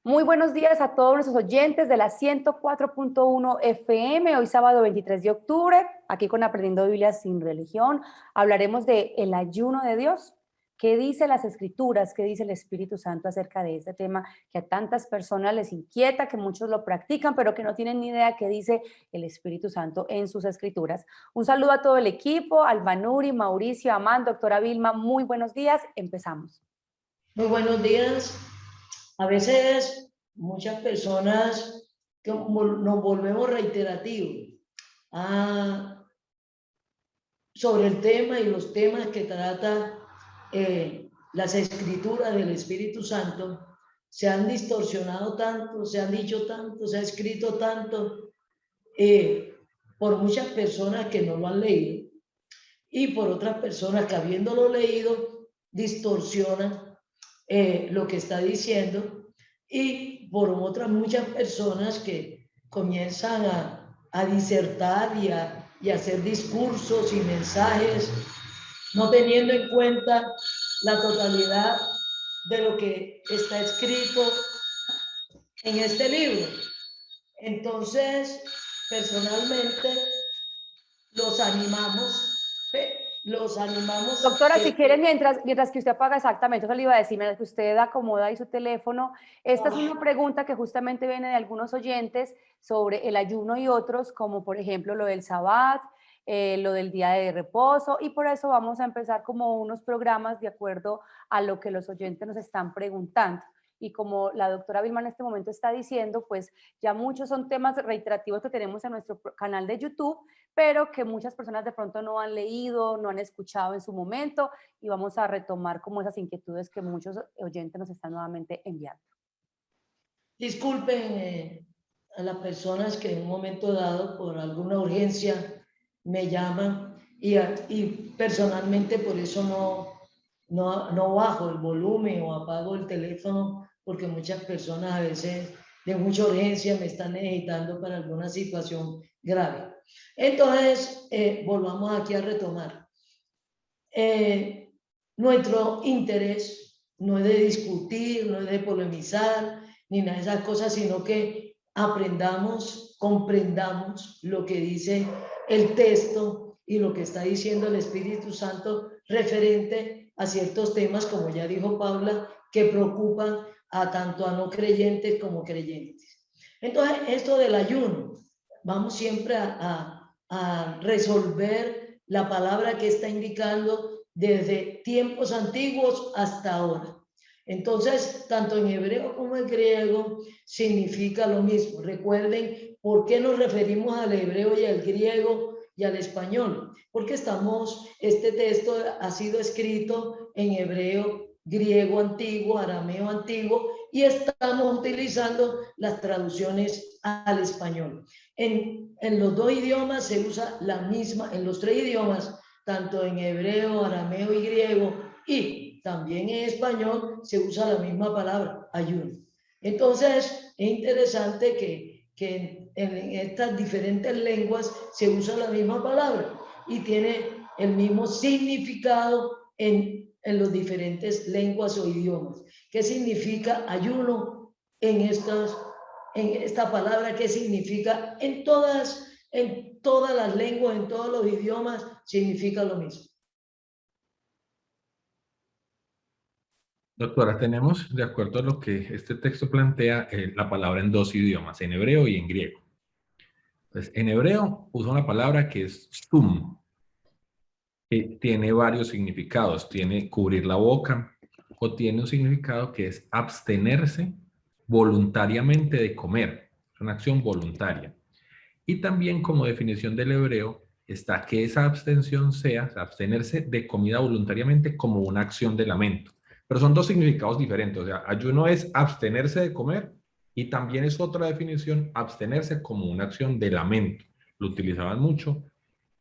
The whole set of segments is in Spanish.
Muy buenos días a todos nuestros oyentes de la 104.1 FM. Hoy sábado 23 de octubre, aquí con Aprendiendo Biblia sin Religión, hablaremos de el ayuno de Dios. ¿Qué dice las Escrituras? ¿Qué dice el Espíritu Santo acerca de este tema que a tantas personas les inquieta, que muchos lo practican, pero que no tienen ni idea qué dice el Espíritu Santo en sus Escrituras? Un saludo a todo el equipo, Albanuri, Mauricio, Amán, doctora Vilma, muy buenos días. Empezamos. Muy buenos días. A veces muchas personas nos volvemos reiterativos sobre el tema y los temas que trata las escrituras del Espíritu Santo. Se han distorsionado tanto, se han dicho tanto, se ha escrito tanto por muchas personas que no lo han leído y por otras personas que habiéndolo leído distorsionan lo que está diciendo, y por otras muchas personas que comienzan a disertar y a hacer discursos y mensajes no teniendo en cuenta la totalidad de lo que está escrito en este libro. Entonces, personalmente, los animamos Doctora, si quiere, mientras que usted apaga exactamente, eso le iba a decir, mientras que usted acomoda ahí su teléfono, esta es una pregunta que justamente viene de algunos oyentes sobre el ayuno y otros, como por ejemplo lo del Sabbat, lo del día de reposo, y por eso vamos a empezar como unos programas de acuerdo a lo que los oyentes nos están preguntando. Y como la doctora Vilma en este momento está diciendo, pues ya muchos son temas reiterativos que tenemos en nuestro canal de YouTube, pero que muchas personas de pronto no han leído, no han escuchado en su momento, y vamos a retomar como esas inquietudes que muchos oyentes nos están nuevamente enviando. Disculpen a las personas que en un momento dado por alguna urgencia me llaman y personalmente por eso no bajo el volumen o apago el teléfono, porque muchas personas a veces de mucha urgencia me están necesitando para alguna situación grave. Entonces, volvamos aquí a retomar. Nuestro interés no es de discutir, no es de polemizar, ni nada de esas cosas, sino que aprendamos, comprendamos lo que dice el texto y lo que está diciendo el Espíritu Santo referente a ciertos temas, como ya dijo Paula, que preocupan tanto a no creyentes como creyentes. Entonces, esto del ayuno, vamos siempre a resolver la palabra que está indicando desde tiempos antiguos hasta ahora. Entonces, tanto en hebreo como en griego significa lo mismo. Recuerden por qué nos referimos al hebreo y al griego y al español. Porque este texto ha sido escrito en hebreo, griego antiguo, arameo antiguo, y estamos utilizando las traducciones al español. En los dos idiomas se usa la misma, en los tres idiomas, tanto en hebreo, arameo y griego, y también en español se usa la misma palabra, ayuno. Entonces, es interesante que en estas diferentes lenguas se usa la misma palabra y tiene el mismo significado en los diferentes lenguas o idiomas. ¿Qué significa ayuno en esta palabra? ¿Qué significa en todas las lenguas, en todos los idiomas? Significa lo mismo. Doctora, tenemos, de acuerdo a lo que este texto plantea, la palabra en dos idiomas, en hebreo y en griego. Entonces, en hebreo usa una palabra que es sum, que tiene varios significados. Tiene cubrir la boca, o tiene un significado que es abstenerse voluntariamente de comer. Es una acción voluntaria. Y también como definición del hebreo está que esa abstención sea abstenerse de comida voluntariamente como una acción de lamento. Pero son dos significados diferentes. O sea, ayuno es abstenerse de comer y también es otra definición abstenerse como una acción de lamento. Lo utilizaban mucho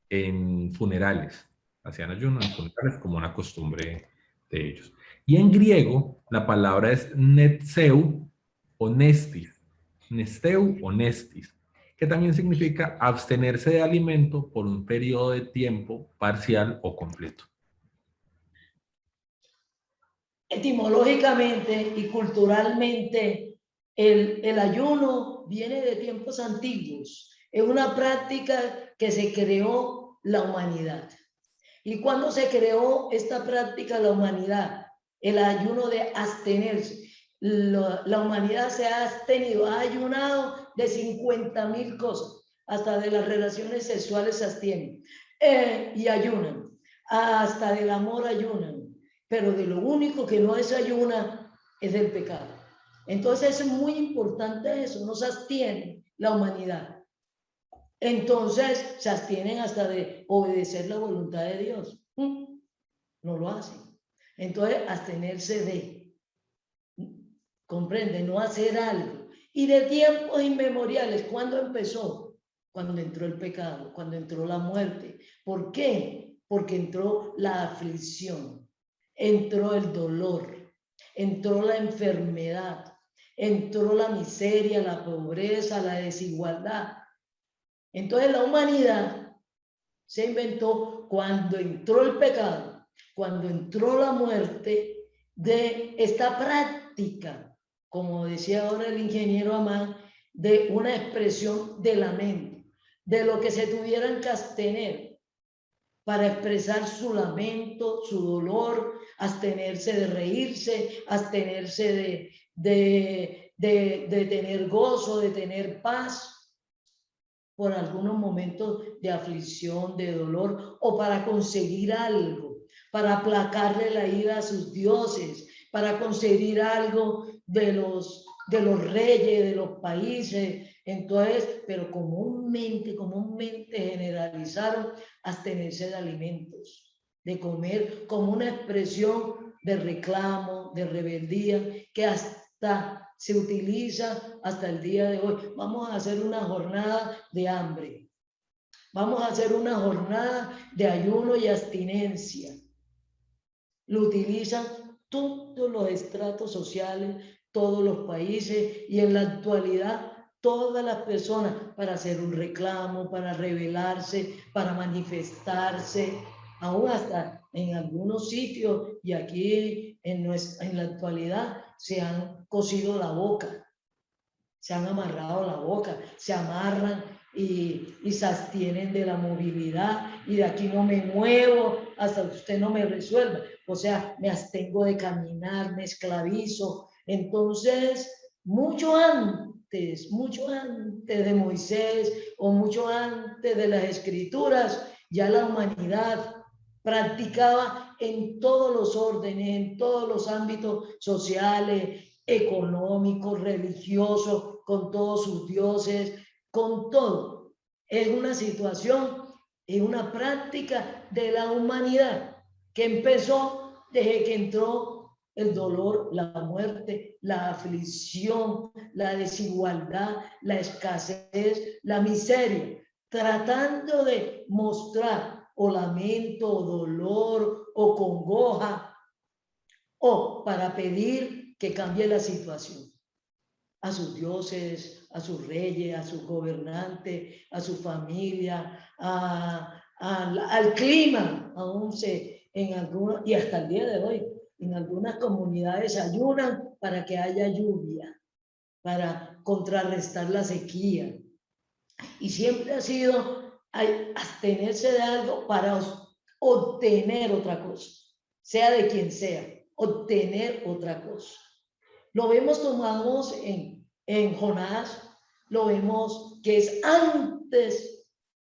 en funerales. Hacían ayuno en funerales como una costumbre de ellos. Y en griego la palabra es netseu o nestis. Nesteu o nestis, que también significa abstenerse de alimento por un periodo de tiempo parcial o completo. Etimológicamente y culturalmente El ayuno viene de tiempos antiguos. Es una práctica que se creó la humanidad. ¿Y cuando se creó esta práctica la humanidad? El ayuno de abstenerse. La humanidad se ha abstenido, ha ayunado de 50.000 cosas. Hasta de las relaciones sexuales se abstienen y ayunan. Hasta del amor ayunan. Pero de lo único que no es ayuna es del pecado. Entonces es muy importante eso, no se abstiene la humanidad. Entonces se abstienen hasta de obedecer la voluntad de Dios. No lo hacen. Entonces abstenerse de, comprende, no hacer algo. Y de tiempos inmemoriales, ¿cuándo empezó? Cuando entró el pecado, cuando entró la muerte. ¿Por qué? Porque entró la aflicción, entró el dolor, entró la enfermedad, entró la miseria, la pobreza, la desigualdad. Entonces la humanidad se inventó cuando entró el pecado, cuando entró la muerte, de esta práctica, como decía ahora el ingeniero Amán, de una expresión de lamento, de lo que se tuvieran que abstener para expresar su lamento, su dolor, abstenerse de reírse, abstenerse de tener gozo, de tener paz, por algunos momentos de aflicción, de dolor, o para conseguir algo, para aplacarle la ira a sus dioses, para conseguir algo de los reyes, de los países. Entonces, pero comúnmente generalizaron abstenerse de alimentos, de comer, como una expresión de reclamo, de rebeldía, que hasta se utiliza hasta el día de hoy. Vamos a hacer una jornada de hambre. Vamos a hacer una jornada de ayuno y abstinencia. Lo utilizan todos los estratos sociales, todos los países, y en la actualidad todas las personas, para hacer un reclamo, para rebelarse, para manifestarse, aún hasta en algunos sitios, y aquí en la actualidad se han cosido la boca, se han amarrado la boca, se amarran y se abstienen de la movilidad, y de aquí no me muevo hasta que usted no me resuelva. O sea, me abstengo de caminar, me esclavizo. Entonces, mucho antes de Moisés, o mucho antes de las escrituras, ya la humanidad practicaba en todos los órdenes, en todos los ámbitos sociales, económicos, religiosos, con todos sus dioses, con todo. Es una situación, es una práctica de la humanidad que empezó desde que entró el dolor, la muerte, la aflicción, la desigualdad, la escasez, la miseria, tratando de mostrar o lamento, o dolor, o congoja, o para pedir que cambie la situación a sus dioses, a sus reyes, a sus gobernantes, a su familia, al clima. Aún en algunos, y hasta el día de hoy, en algunas comunidades ayunan para que haya lluvia, para contrarrestar la sequía. Y siempre ha sido abstenerse de algo para obtener otra cosa, sea de quien sea, obtener otra cosa. Lo vemos tomados en Jonás, lo vemos que es antes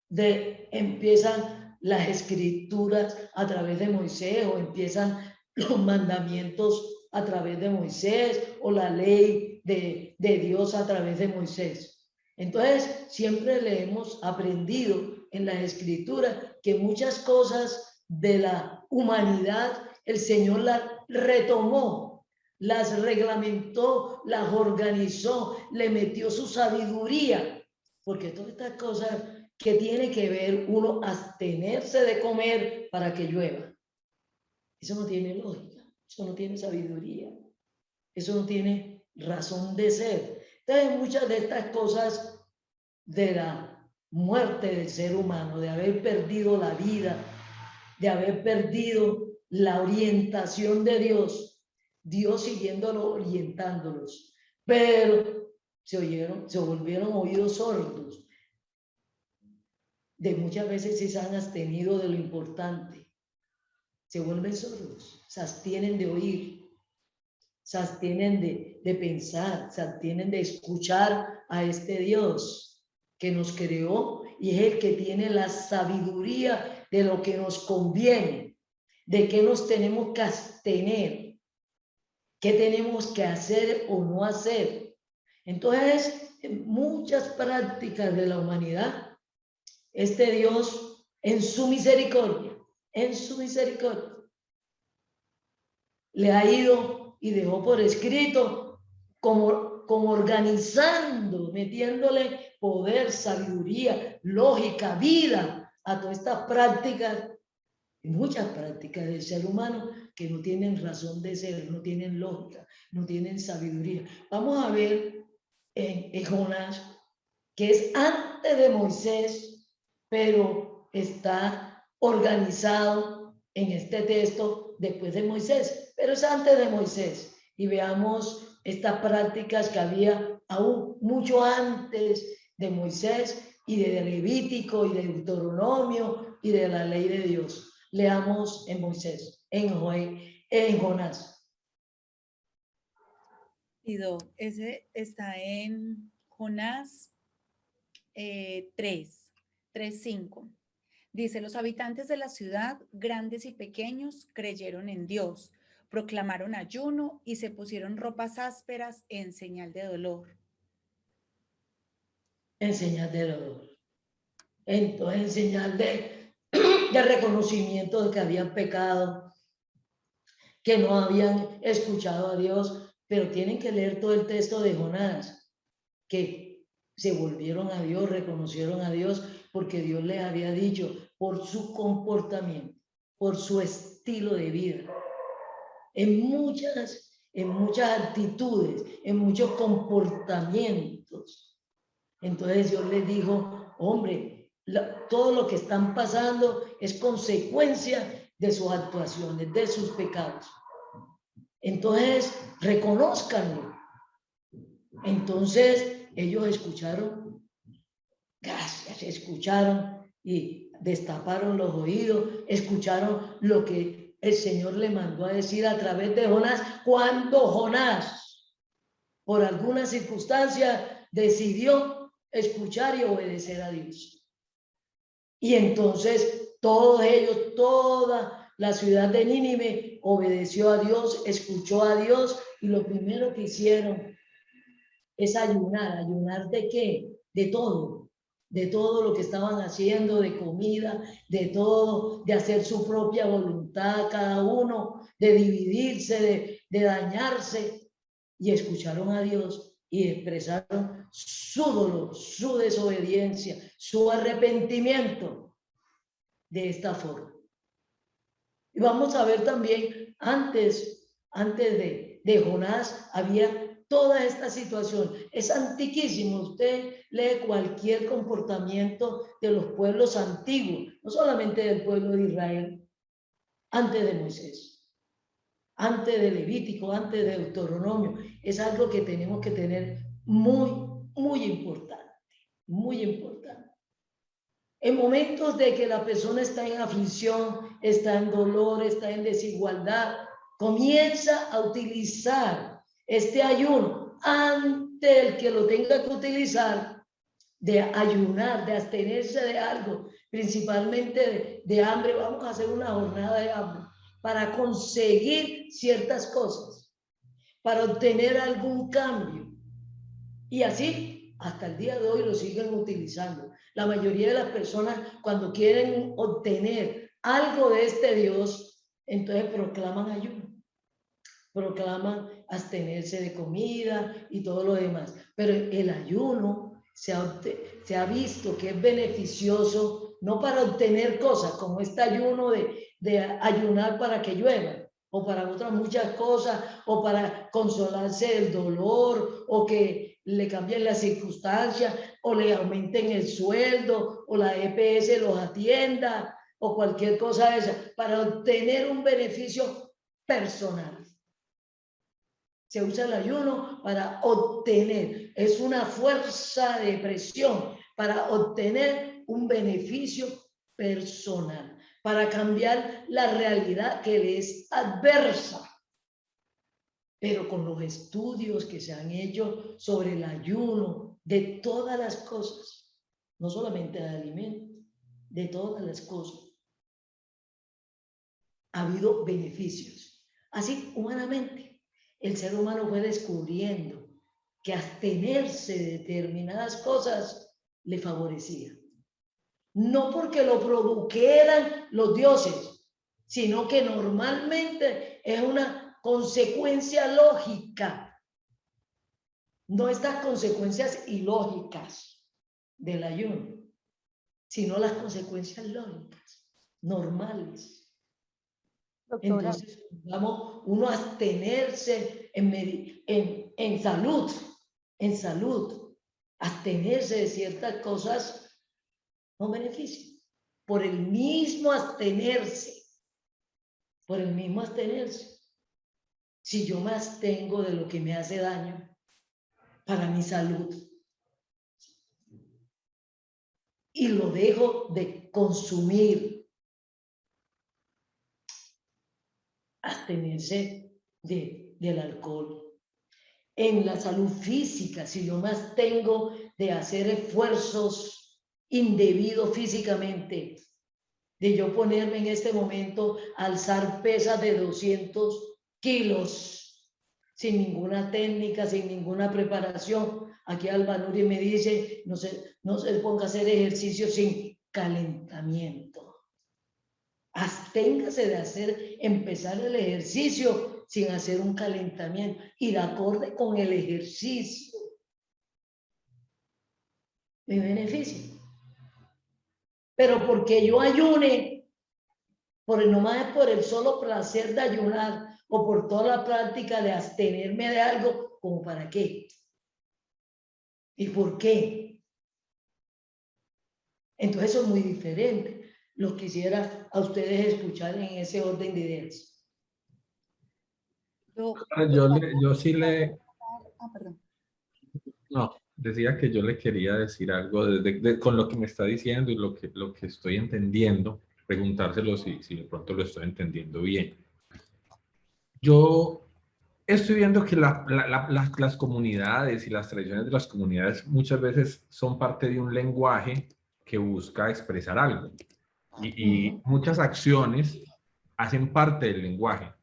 de empiezan las escrituras a través de Moisés, o empiezan los mandamientos a través de Moisés, o la ley de Dios a través de Moisés. Entonces, siempre le hemos aprendido en las escrituras que muchas cosas de la humanidad el Señor las retomó, las reglamentó, las organizó, le metió su sabiduría, porque todas estas cosas que tiene que ver uno abstenerse de comer para que llueva, eso no tiene lógica, eso no tiene sabiduría, eso no tiene razón de ser. Entonces, muchas de estas cosas de la muerte del ser humano, de haber perdido la vida, de haber perdido la orientación de Dios, Dios siguiéndolo, orientándolos, pero se volvieron oídos sordos. De muchas veces se han abstenido de lo importante. Se vuelven sordos, se abstienen de oír, se abstienen de pensar, se abstienen de escuchar a este Dios que nos creó y es el que tiene la sabiduría de lo que nos conviene, de qué nos tenemos que abstener, qué tenemos que hacer o no hacer. Entonces, en muchas prácticas de la humanidad, este Dios, en su misericordia, le ha ido y dejó por escrito como organizando, metiéndole poder, sabiduría, lógica, vida a todas estas prácticas, muchas prácticas del ser humano que no tienen razón de ser, no tienen lógica, no tienen sabiduría. Vamos a ver en Jonás, que es antes de Moisés, pero está organizado en este texto después de Moisés, pero es antes de Moisés. Y veamos estas prácticas que había aún mucho antes de Moisés y de Levítico y de Deuteronomio y de la ley de Dios. Leamos en Moisés, en Jonás. Ese está en Jonás 3:5. Dice, los habitantes de la ciudad, grandes y pequeños, creyeron en Dios, proclamaron ayuno y se pusieron ropas ásperas en señal de dolor. En señal de dolor. Entonces, en señal de reconocimiento de que habían pecado, que no habían escuchado a Dios, pero tienen que leer todo el texto de Jonás, que se volvieron a Dios, reconocieron a Dios, porque Dios les había dicho, por su comportamiento, por su estilo de vida, en muchas actitudes, en muchos comportamientos. Entonces Dios les dijo, hombre, todo lo que están pasando es consecuencia de sus actuaciones, de sus pecados. Entonces, reconózcanlo. Entonces, ellos escucharon, gracias, escucharon y destaparon los oídos, escucharon lo que el Señor le mandó a decir a través de Jonás, cuando Jonás, por alguna circunstancia, decidió escuchar y obedecer a Dios. Y entonces, todos ellos, toda la ciudad de Nínive obedeció a Dios, escuchó a Dios, y lo primero que hicieron es ayunar. ¿Ayunar de qué? De todo lo que estaban haciendo, de comida, de todo, de hacer su propia voluntad cada uno, de dividirse, de dañarse, y escucharon a Dios y expresaron su dolor, su desobediencia, su arrepentimiento de esta forma. Y vamos a ver también, antes de Jonás había toda esta situación. Es antiquísimo. Usted lee cualquier comportamiento de los pueblos antiguos, no solamente del pueblo de Israel, antes de Moisés, antes de Levítico, antes de Deuteronomio. Es algo que tenemos que tener muy importante, muy importante. En momentos de que la persona está en aflicción, está en dolor, está en desigualdad, comienza a utilizar este ayuno ante el que lo tenga que utilizar, de ayunar, de abstenerse de algo, principalmente de hambre. Vamos a hacer una jornada de hambre para conseguir ciertas cosas, para obtener algún cambio. Y así, hasta el día de hoy lo siguen utilizando. La mayoría de las personas, cuando quieren obtener algo de este Dios, entonces proclaman ayuno, proclaman abstenerse de comida y todo lo demás. Pero el ayuno se ha visto que es beneficioso, no para obtener cosas, como este ayuno de ayunar para que llueva, o para otras muchas cosas, o para consolarse del dolor, o que le cambien las circunstancias, o le aumenten el sueldo, o la EPS los atienda, o cualquier cosa de esa, para obtener un beneficio personal. Se usa el ayuno para obtener, es una fuerza de presión para obtener un beneficio personal, para cambiar la realidad que le es adversa. Pero con los estudios que se han hecho sobre el ayuno, de todas las cosas, no solamente de alimentos, de todas las cosas, ha habido beneficios. Así, humanamente, el ser humano fue descubriendo que abstenerse de determinadas cosas le favorecía. No porque lo produjeran los dioses, sino que normalmente es una consecuencia lógica. No estas consecuencias ilógicas del ayuno, sino las consecuencias lógicas, normales. Doctora. Entonces, vamos uno a abstenerse en salud, abstenerse de ciertas cosas no beneficia. Por el mismo abstenerse. Si yo me abstengo de lo que me hace daño para mi salud y lo dejo de consumir, abstenerse del alcohol. En la salud física, si yo me abstengo de hacer esfuerzos indebidos físicamente, de yo ponerme en este momento a alzar pesas de 200 kilos, sin ninguna técnica, sin ninguna preparación. Aquí Albanuri me dice, no se ponga a hacer ejercicio sin calentamiento. Absténgase de empezar el ejercicio sin hacer un calentamiento y de acorde con el ejercicio. Mi beneficio. Pero porque yo ayune, nomás por el solo placer de ayunar o por toda la práctica de abstenerme de algo, ¿como para qué? ¿Y por qué? Entonces eso es muy diferente. Lo quisiera a ustedes escuchar en ese orden de ideas. Yo sí le... Perdón. No, decía que yo le quería decir algo con lo que me está diciendo y lo que estoy entendiendo, preguntárselo si de pronto lo estoy entendiendo bien. Yo estoy viendo que las comunidades y las tradiciones de las comunidades muchas veces son parte de un lenguaje que busca expresar algo. Y muchas acciones hacen parte del lenguaje.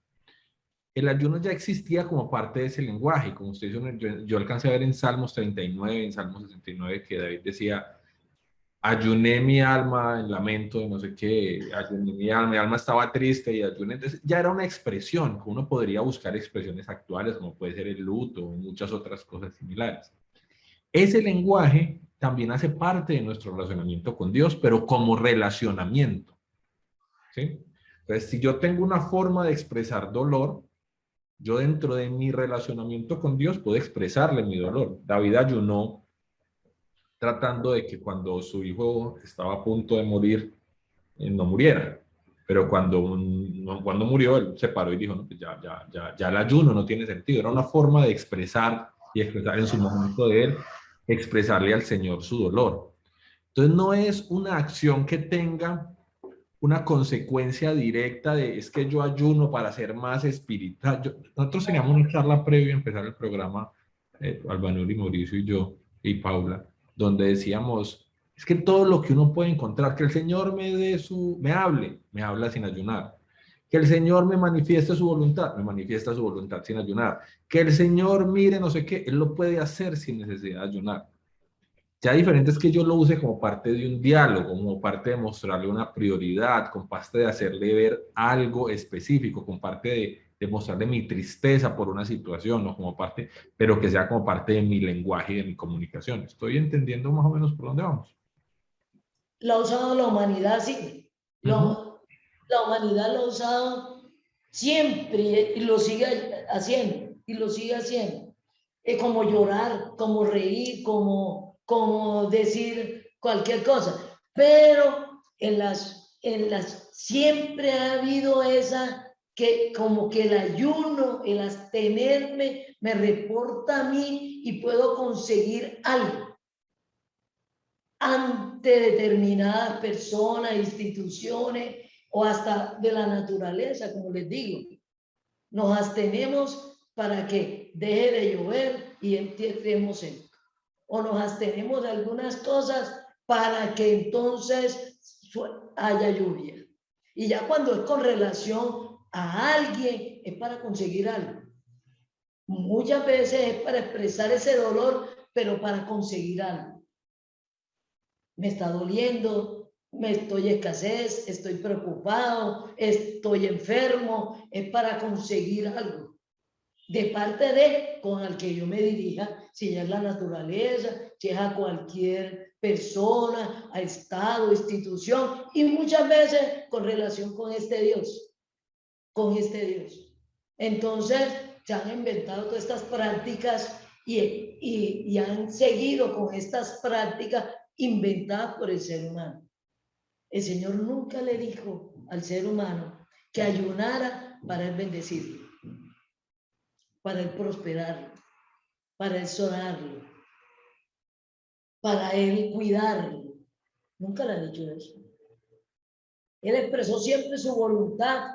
El ayuno ya existía como parte de ese lenguaje. Como usted dice, yo alcancé a ver en Salmos 39, en Salmos 69, que David decía, ayuné mi alma en lamento de no sé qué, ayuné mi alma estaba triste y ayuné. Entonces ya era una expresión, que uno podría buscar expresiones actuales, como puede ser el luto o muchas otras cosas similares. Ese lenguaje también hace parte de nuestro relacionamiento con Dios, pero como relacionamiento. ¿Sí? Entonces, si yo tengo una forma de expresar dolor, yo dentro de mi relacionamiento con Dios puedo expresarle mi dolor. David ayunó tratando de que cuando su hijo estaba a punto de morir, no muriera. Pero cuando murió, él se paró y dijo, no, pues ya el ayuno no tiene sentido. Era una forma de expresar y expresar en su momento de él, expresarle al Señor su dolor. Entonces no es una acción que tenga una consecuencia directa de es que yo ayuno para ser más espiritual. Nosotros teníamos una charla previa a empezar el programa, Albanuri, Mauricio y yo, y Paula, donde decíamos, es que todo lo que uno puede encontrar, que el Señor me habla sin ayunar. Que el Señor me manifieste su voluntad, me manifiesta su voluntad sin ayunar. Que el Señor mire no sé qué, Él lo puede hacer sin necesidad de ayunar. Ya diferente es que yo lo use como parte de un diálogo, como parte de mostrarle una prioridad, con parte de hacerle ver algo específico, con parte de mostrarle mi tristeza por una situación, no como parte, pero que sea como parte de mi lenguaje y de mi comunicación. ¿Estoy entendiendo más o menos por dónde vamos? La ha usado la humanidad, sí. La humanidad lo ha usado siempre y lo sigue haciendo, Es como llorar, como reír, como decir cualquier cosa. Pero siempre ha habido esa que como que el ayuno, el abstenerme, me reporta a mí y puedo conseguir algo ante determinadas personas, instituciones o hasta de la naturaleza, como les digo. Nos abstenemos para que deje de llover y entremos en. O nos abstenemos de algunas cosas para que entonces haya lluvia. Y ya cuando es con relación a alguien, es para conseguir algo. Muchas veces es para expresar ese dolor, pero para conseguir algo. Me está doliendo, me estoy escasez, estoy preocupado, estoy enfermo, es para conseguir algo. De parte de con el que yo me dirija, si es la naturaleza, si es a cualquier persona, a estado, institución, y muchas veces con relación con este Dios, Entonces, se han inventado todas estas prácticas y han seguido con estas prácticas inventadas por el ser humano. El Señor nunca le dijo al ser humano que ayunara para él bendecirlo, para él prosperarlo, para él sonarlo, para él cuidarlo. Nunca le ha dicho eso. Él expresó siempre su voluntad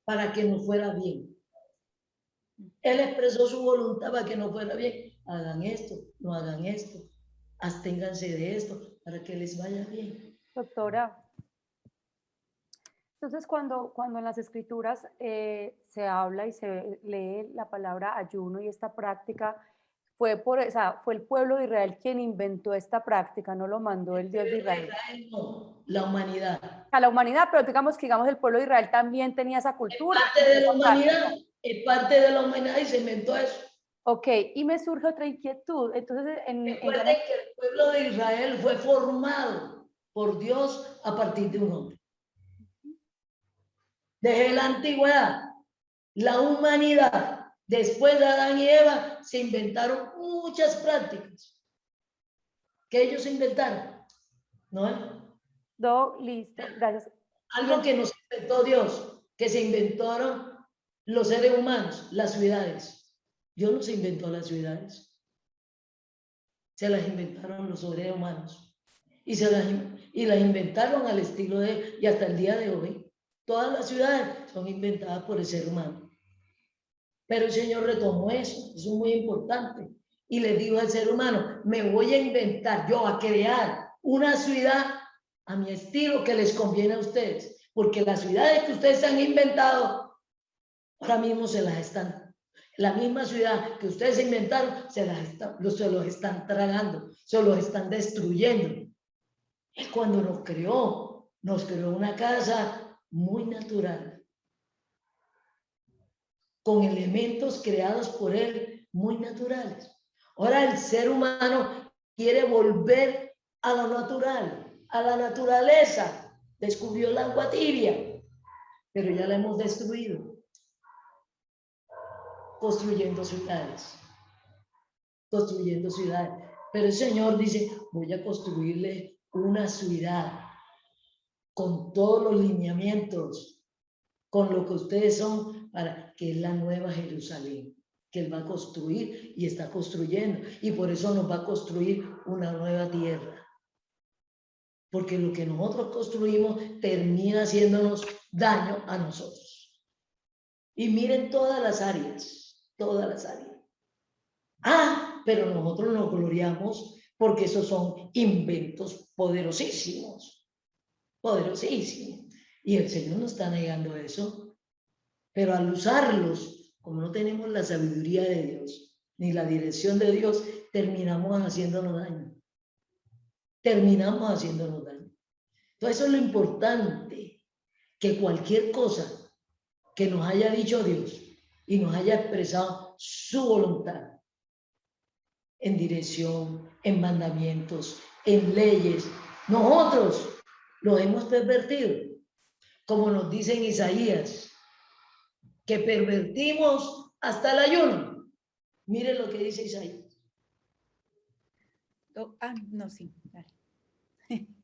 para que nos fuera bien. Él expresó su voluntad para que nos fuera bien. Hagan esto, no hagan esto, absténganse de esto para que les vaya bien. Doctora, entonces cuando en las escrituras se habla y se lee la palabra ayuno y esta práctica, fue el pueblo de Israel quien inventó esta práctica, no lo mandó el Dios de Israel. No, la humanidad. A la humanidad, pero digamos el pueblo de Israel también tenía esa cultura. Es parte de la humanidad y se inventó eso. Ok, y me surge otra inquietud. Entonces, recuerden que el pueblo de Israel fue formado por Dios a partir de un hombre. Desde la antigüedad, la humanidad, después de Adán y Eva, se inventaron muchas prácticas que ellos inventaron, ¿no? Listo, gracias. Algo que nos inventó Dios, que se inventaron los seres humanos, las ciudades. Dios no se inventó las ciudades. Se las inventaron los seres humanos. Y las inventaron al estilo de, y hasta el día de hoy, todas las ciudades son inventadas por el ser humano. Pero el Señor retomó eso es muy importante. Y le dijo al ser humano, me voy a inventar yo, a crear una ciudad a mi estilo que les conviene a ustedes. Porque las ciudades que ustedes han inventado, ahora mismo se las están, la misma ciudad que ustedes inventaron, se los están tragando, se los están destruyendo. Es cuando nos creó una casa muy natural, con elementos creados por él muy naturales. Ahora el ser humano quiere volver a lo natural, a la naturaleza. Descubrió el agua tibia, pero ya la hemos destruido. Construyendo ciudades. Pero el Señor dice, voy a construirle una ciudad con todos los lineamientos, con lo que ustedes son, para que es la nueva Jerusalén, que Él va a construir y está construyendo. Y por eso nos va a construir una nueva tierra. Porque lo que nosotros construimos termina haciéndonos daño a nosotros. Y miren todas las áreas. Pero nosotros nos gloriamos porque esos son inventos poderosísimos. Y el Señor nos está negando eso. Pero al usarlos, como no tenemos la sabiduría de Dios, ni la dirección de Dios, terminamos haciéndonos daño. Entonces eso es lo importante, que cualquier cosa que nos haya dicho Dios y nos haya expresado su voluntad en dirección, en mandamientos, en leyes, nosotros los hemos pervertido, como nos dice en Isaías, que pervertimos hasta el ayuno. Miren lo que dice Isaías. No, sí.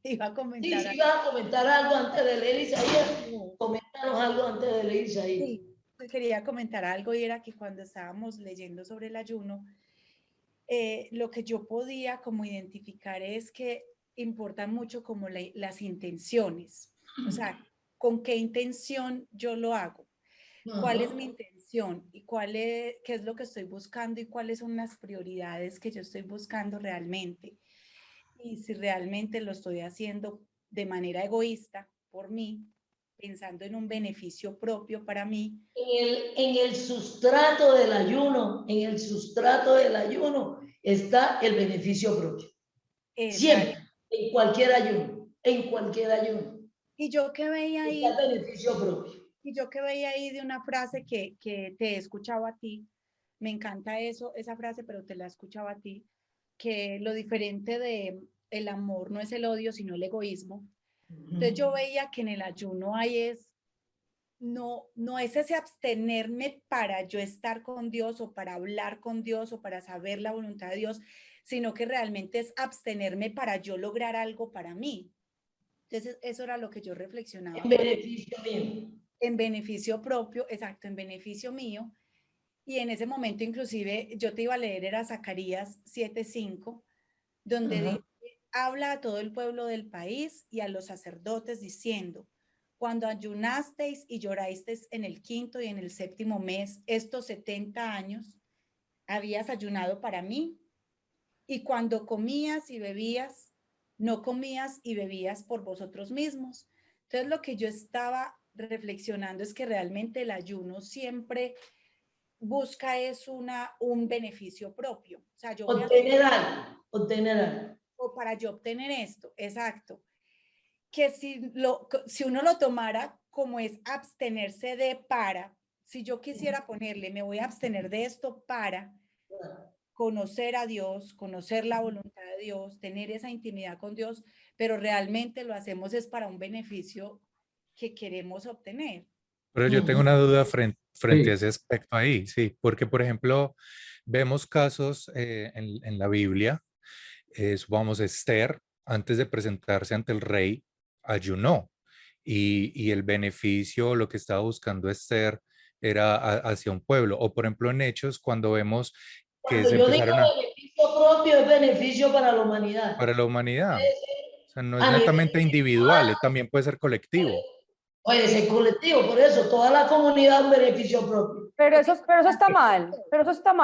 Iba a comentar. Sí, iba a comentar algo antes de leer Isaías. Comenta Cuéntanos algo antes de leerse ahí. Sí, quería comentar algo y era que cuando estábamos leyendo sobre el ayuno, lo que yo podía como identificar es que importan mucho como las intenciones, o sea, con qué intención yo lo hago, cuál es mi intención y qué es lo que estoy buscando y cuáles son las prioridades que yo estoy buscando realmente. Y si realmente lo estoy haciendo de manera egoísta por mí, pensando en un beneficio propio para mí. En el sustrato del ayuno, está el beneficio propio. Siempre, en cualquier ayuno. Y yo que veía ahí, está el beneficio propio. Y yo que veía ahí de una frase que te he escuchado a ti, me encanta esa frase, pero te la he escuchado a ti, que lo diferente de el amor no es el odio, sino el egoísmo. Entonces yo veía que en el ayuno no es ese abstenerme para yo estar con Dios o para hablar con Dios o para saber la voluntad de Dios, sino que realmente es abstenerme para yo lograr algo para mí. Entonces eso era lo que yo reflexionaba. En beneficio mío. En beneficio propio, exacto, en beneficio mío. Y en ese momento inclusive yo te iba a leer, era Zacarías 7:5, donde habla a todo el pueblo del país y a los sacerdotes diciendo: cuando ayunasteis y llorasteis en el 5º y en el 7º mes, estos 70 años, habías ayunado para mí, y cuando comías y bebías, no comías y bebías por vosotros mismos. Entonces lo que yo estaba reflexionando es que realmente el ayuno siempre busca un beneficio propio. O sea, yo voy obtener algo. O para yo obtener esto, exacto. Que si uno lo tomara como es abstenerse de para, si yo quisiera ponerle, me voy a abstener de esto para conocer a Dios, conocer la voluntad de Dios, tener esa intimidad con Dios, pero realmente lo hacemos es para un beneficio que queremos obtener. Pero yo tengo una duda frente a Sí. ese aspecto ahí, sí, porque por ejemplo, vemos casos en la Biblia, supongamos Esther, antes de presentarse ante el rey, ayunó y el beneficio, lo que estaba buscando Esther era hacia un pueblo. O por ejemplo en Hechos, cuando vemos que Cuando se yo digo empezaron a... beneficio propio, es beneficio para la humanidad. Para la humanidad. O sea, no es A nivel netamente individual, también puede ser colectivo. puede ser colectivo, por eso, toda la comunidad un beneficio propio. Pero eso está mal,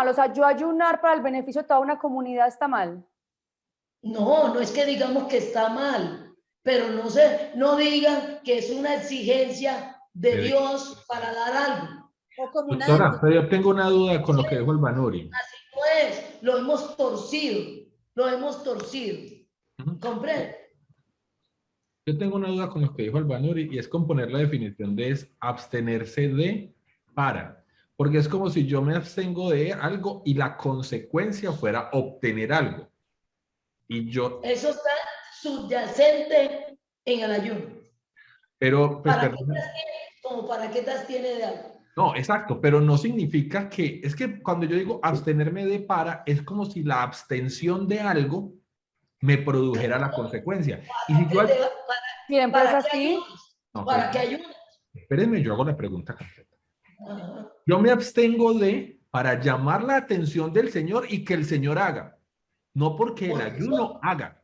o sea, yo ayunar para el beneficio de toda una comunidad está mal. No es que digamos que está mal, pero no digan que es una exigencia de Dios para dar algo. O como Doctora, pero yo tengo una duda con lo que dijo el Banuri. Así no es, lo hemos torcido. ¿Comprende? Yo tengo una duda con lo que dijo el Banuri y es con poner la definición de abstenerse de para. Porque es como si yo me abstengo de algo y la consecuencia fuera obtener algo. Y yo... Eso está subyacente en el ayuno. Pero, pues, ¿Para qué te abstienes? Como para qué te abstienes de algo. no, exacto, pero no significa que, es que cuando yo digo abstenerme de para, es como si la abstención de algo me produjera la consecuencia. Y si yo... Siempre es así. ¿Para qué ayunas? Espérenme, yo hago la pregunta completa. Yo me abstengo para llamar la atención del Señor y que el Señor haga, no porque el ayuno haga.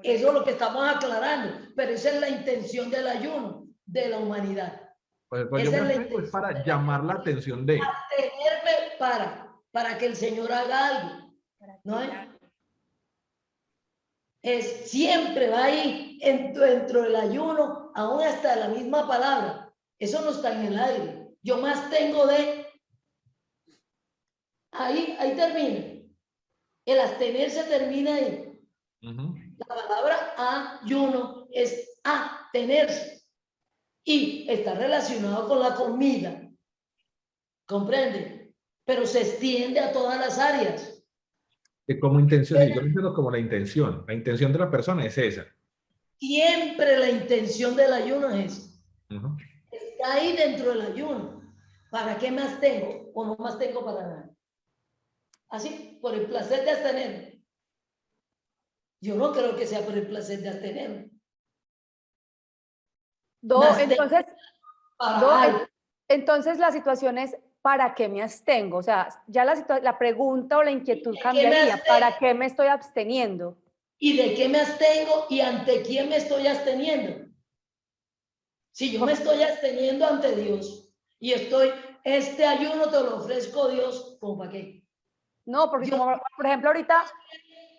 Eso es lo que estamos aclarando, pero esa es la intención del ayuno de la humanidad. Pues yo me abstengo es para llamar la atención de... Abstenerme para que el Señor haga algo. ¿No es? Siempre va ahí dentro del ayuno, aún hasta la misma palabra. Eso no está en el aire. Yo más tengo de... Ahí termina. El abstenerse termina ahí. La palabra ayuno es abstenerse y está relacionado con la comida. ¿Comprende? Pero se extiende a todas las áreas. Como intención, yo lo entiendo como la intención. La intención de la persona es esa. Siempre la intención del ayuno es esa. Está ahí dentro del ayuno. ¿Para qué más tengo? O no más tengo para nada. Así, por el placer de abstenerme. Yo no creo que sea por el placer de abstenerme. Me Entonces, para algo. entonces la situación es, ¿para qué me abstengo? O sea, ya la pregunta o la inquietud ¿De qué me cambiaría. abstengo? ¿Para qué me estoy absteniendo? ¿Y de qué me abstengo y ante quién me estoy absteniendo? Si yo me estoy absteniendo ante Dios y este ayuno te lo ofrezco Dios, ¿cómo para qué? No, porque Dios, como, por ejemplo, ahorita,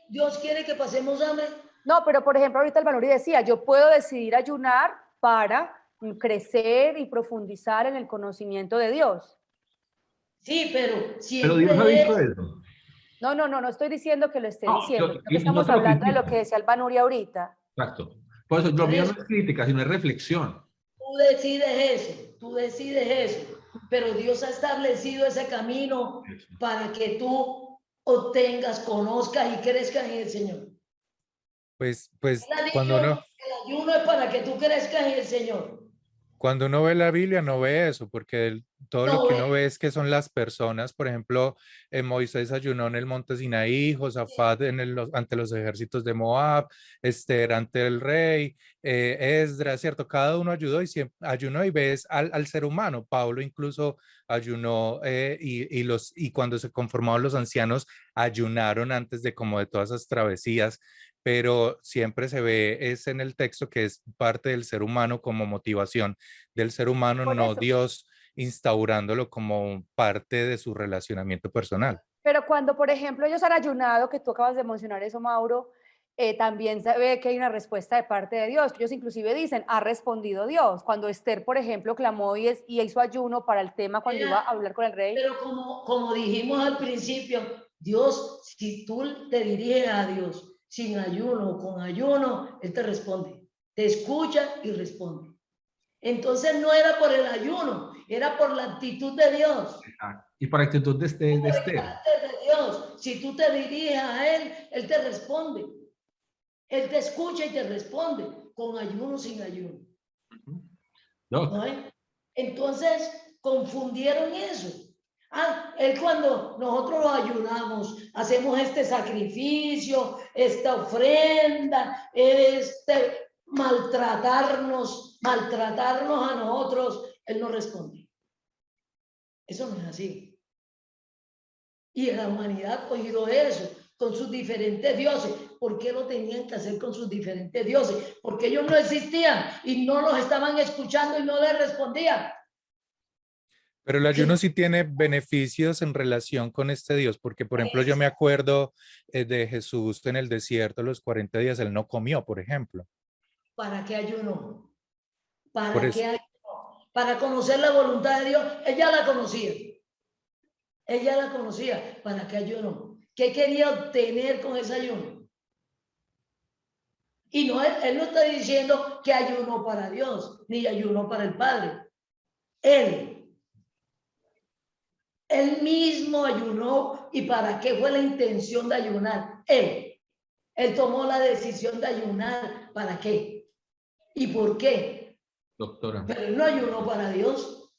Dios quiere que pasemos hambre. no, pero por ejemplo, ahorita el Vanuri decía, yo puedo decidir ayunar para crecer y profundizar en el conocimiento de Dios. Sí, pero Pero siempre Dios ha dicho es. eso. No estoy diciendo que lo esté No, diciendo, sino que y no estamos te lo hablando de lo critico. que decía el Vanuri ahorita. Exacto. Por eso, lo mío no es crítica, sino es reflexión. Tú decides eso, pero Dios ha establecido ese camino para que tú obtengas, conozcas y crezcas en el Señor. Pues Él ha dicho, cuando uno, el ayuno es para que tú crezcas en el Señor. Cuando uno ve la Biblia, no ve eso, porque todo lo No que ve. uno ve es que son las personas. Por ejemplo, Moisés ayunó en el monte Sinaí, Josafat ante los ejércitos de Moab, Esther ante el rey, Esdras, ¿cierto? Cada uno ayudó y ayunó, y ves al ser humano. Pablo incluso ayunó, y cuando se conformaron los ancianos, ayunaron antes de como de todas esas travesías, pero siempre se ve es en el texto que es parte del ser humano como motivación del ser humano, Por no eso. Dios instaurándolo como parte de su relacionamiento personal. Pero cuando, por ejemplo, ellos han ayunado, que tú acabas de mencionar eso, Mauro, también se ve que hay una respuesta de parte de Dios. Ellos inclusive dicen, ha respondido Dios. Cuando Esther, por ejemplo, clamó y hizo ayuno para el tema cuando iba a hablar con el rey. Pero como dijimos al principio, Dios, si tú te diriges a Dios sin ayuno o con ayuno, Él te responde, te escucha y responde. Entonces no era por el ayuno, era por la actitud de Dios. Y por actitud de Esther. Por el carácter de Dios. Si tú te diriges a Él, Él te responde. Él te escucha y te responde, con ayuno o sin ayuno. ¿No? Entonces confundieron eso. Él cuando nosotros lo ayunamos, hacemos este sacrificio, esta ofrenda, maltratarnos a nosotros, Él no responde. Eso no es así. Y en la humanidad ha cogido eso con sus diferentes dioses. ¿Por qué lo tenían que hacer con sus diferentes dioses? Porque ellos no existían y no los estaban escuchando y no les respondían. Pero el ayuno sí tiene beneficios en relación con este Dios, porque por ejemplo yo me acuerdo de Jesús en el desierto, los 40 días, él no comió, por ejemplo. ¿Para qué ayuno? Para conocer la voluntad de Dios. Ella la conocía. ¿Para qué ayuno? ¿Qué quería obtener con ese ayuno? Y no, él no está diciendo que ayuno para Dios, ni ayuno para el Padre. Él mismo ayunó. ¿Y para qué fue la intención de ayunar? Él tomó la decisión de ayunar. ¿Para qué? ¿Y por qué? Doctora. Pero él no ayunó para Dios.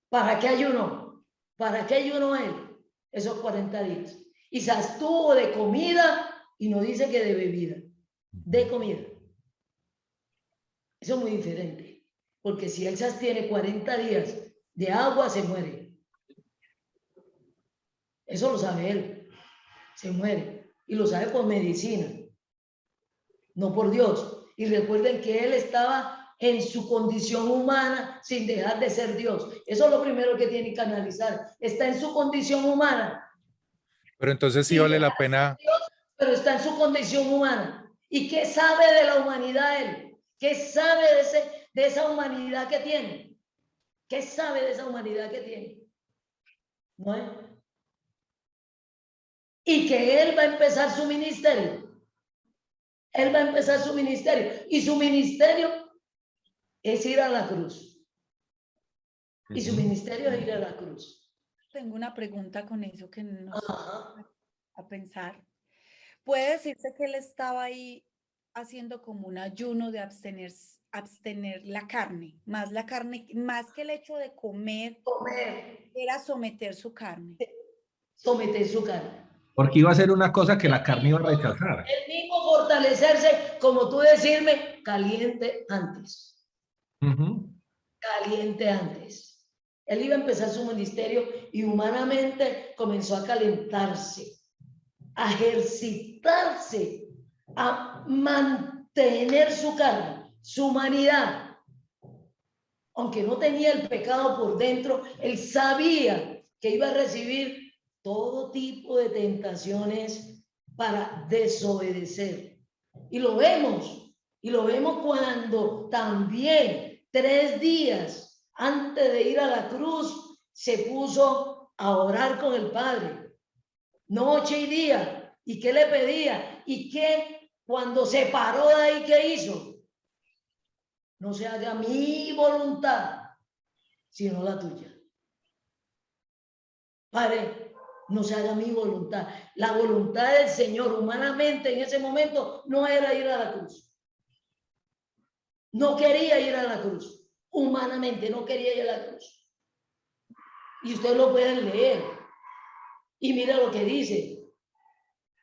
¿Para qué ayunó? ¿Para qué ayunó él esos 40 días? Y se abstuvo de comida y no dice que de bebida, de comida. Eso es muy diferente. Porque si él se abstiene 40 días de agua, se muere. Eso lo sabe él. Se muere. Y lo sabe por medicina. No por Dios. Y recuerden que él estaba en su condición humana sin dejar de ser Dios. Eso es lo primero que tiene que analizar. Está en su condición humana. Pero entonces sí vale la pena. Dios, pero está en su condición humana. ¿Y qué sabe de la humanidad él? ¿Qué sabe de esa humanidad que tiene? ¿Qué sabe de esa humanidad que tiene? ¿No es? Y que él va a empezar su ministerio. Él va a empezar su ministerio. Y su ministerio es ir a la cruz. Y su ministerio es ir a la cruz. Tengo una pregunta con eso que nos a pensar. ¿Puede decirse que él estaba ahí haciendo como un ayuno de abstener la carne, más que el hecho de comer, era someter su carne? Someter su carne. Porque iba a ser una cosa que la carne iba a rechazar. El mismo fortalecerse, como tú decirme, caliente antes. Caliente antes. Él iba a empezar su ministerio y humanamente comenzó a calentarse, a ejercitarse, a mantener su carne, su humanidad. Aunque no tenía el pecado por dentro, él sabía que iba a recibir todo tipo de tentaciones para desobedecer. Y lo vemos cuando también 3 días antes de ir a la cruz se puso a orar con el Padre, noche y día. ¿Y qué le pedía? Y que cuando se paró de ahí, ¿qué hizo? No se haga mi voluntad, sino la tuya. Padre, no se haga mi voluntad. La voluntad del Señor humanamente en ese momento no era ir a la cruz. No quería ir a la cruz. Humanamente no quería ir a la cruz. Y ustedes lo pueden leer. Y mira lo que dice.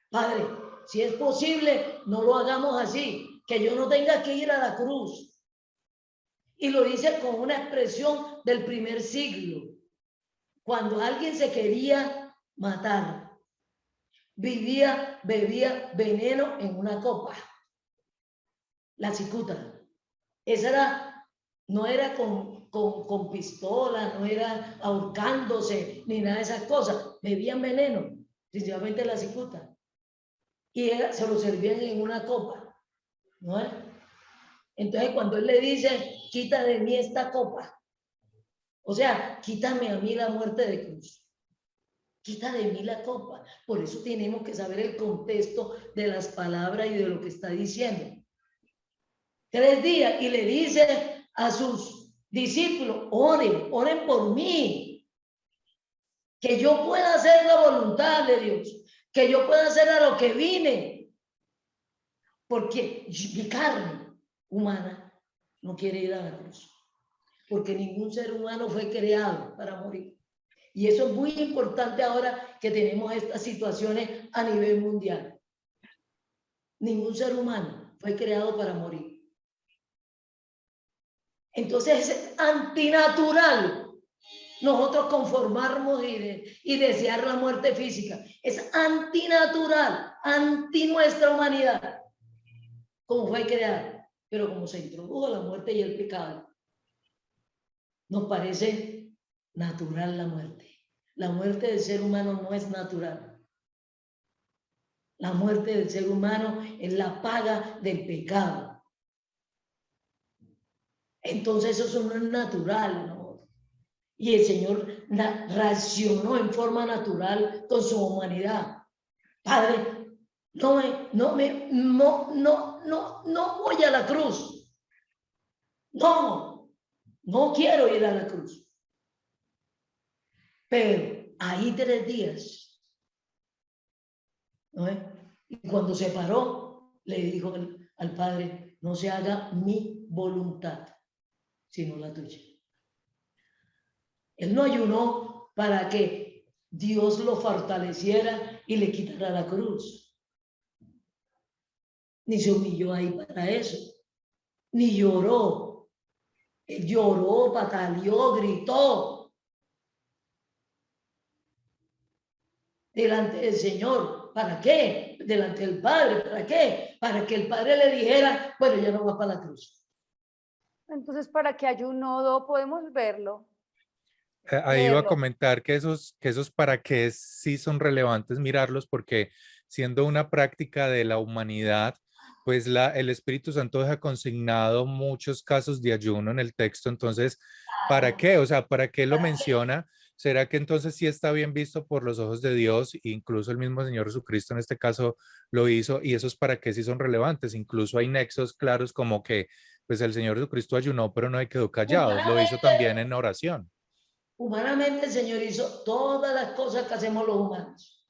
Padre, si es posible, no lo hagamos así. Que yo no tenga que ir a la cruz. Y lo dice con una expresión del primer siglo. Cuando alguien se quería matar, bebía veneno en una copa. La cicuta. Esa era, no era con pistola, no era ahorcándose, ni nada de esas cosas. Bebían veneno, principalmente la cicuta. Y se lo servían en una copa. ¿No es? Entonces, cuando él le dice, quita de mí esta copa, o sea, quítame a mí la muerte de cruz, quita de mí la copa. Por eso tenemos que saber el contexto de las palabras y de lo que está diciendo. 3 días, y le dice a sus discípulos, oren por mí, que yo pueda hacer la voluntad de Dios, que yo pueda hacer a lo que vine, porque mi carne humana no quiere ir a la cruz, porque ningún ser humano fue creado para morir. Y eso es muy importante ahora que tenemos estas situaciones a nivel mundial. Ningún ser humano fue creado para morir. Entonces es antinatural nosotros conformarnos y desear la muerte física. Es antinatural, anti nuestra humanidad, como fue creada. Pero como se introdujo la muerte y el pecado, nos parece natural la muerte. La muerte del ser humano no es natural. La muerte del ser humano es la paga del pecado. Entonces eso no es natural, ¿no? Y el Señor reaccionó en forma natural con su humanidad. Padre, no voy a la cruz. No quiero ir a la cruz. Pero ahí 3 días, ¿no? Y cuando se paró, le dijo al Padre, no se haga mi voluntad, sino la tuya. Él no ayunó para que Dios lo fortaleciera y le quitara la cruz. Ni se humilló ahí para eso. Ni lloró. Él lloró, pataleó, gritó delante del Señor. ¿Para qué? Delante del Padre. ¿Para qué? Para que el Padre le dijera, bueno, ya no va para la cruz. Entonces, ¿para qué ayuno? ¿Podemos verlo? Ahí iba a comentar que esos para qué sí son relevantes mirarlos, porque siendo una práctica de la humanidad, pues el Espíritu Santo deja consignado muchos casos de ayuno en el texto. Entonces, ¿para qué? O sea, ¿para qué lo menciona? ¿Será que entonces sí está bien visto por los ojos de Dios? Incluso el mismo Señor Jesucristo en este caso lo hizo, y esos para qué sí son relevantes. Incluso hay nexos claros como que pues el Señor Jesucristo ayunó, pero no quedó callado, lo hizo también en oración. Humanamente el Señor hizo todas las cosas que hacemos los humanos.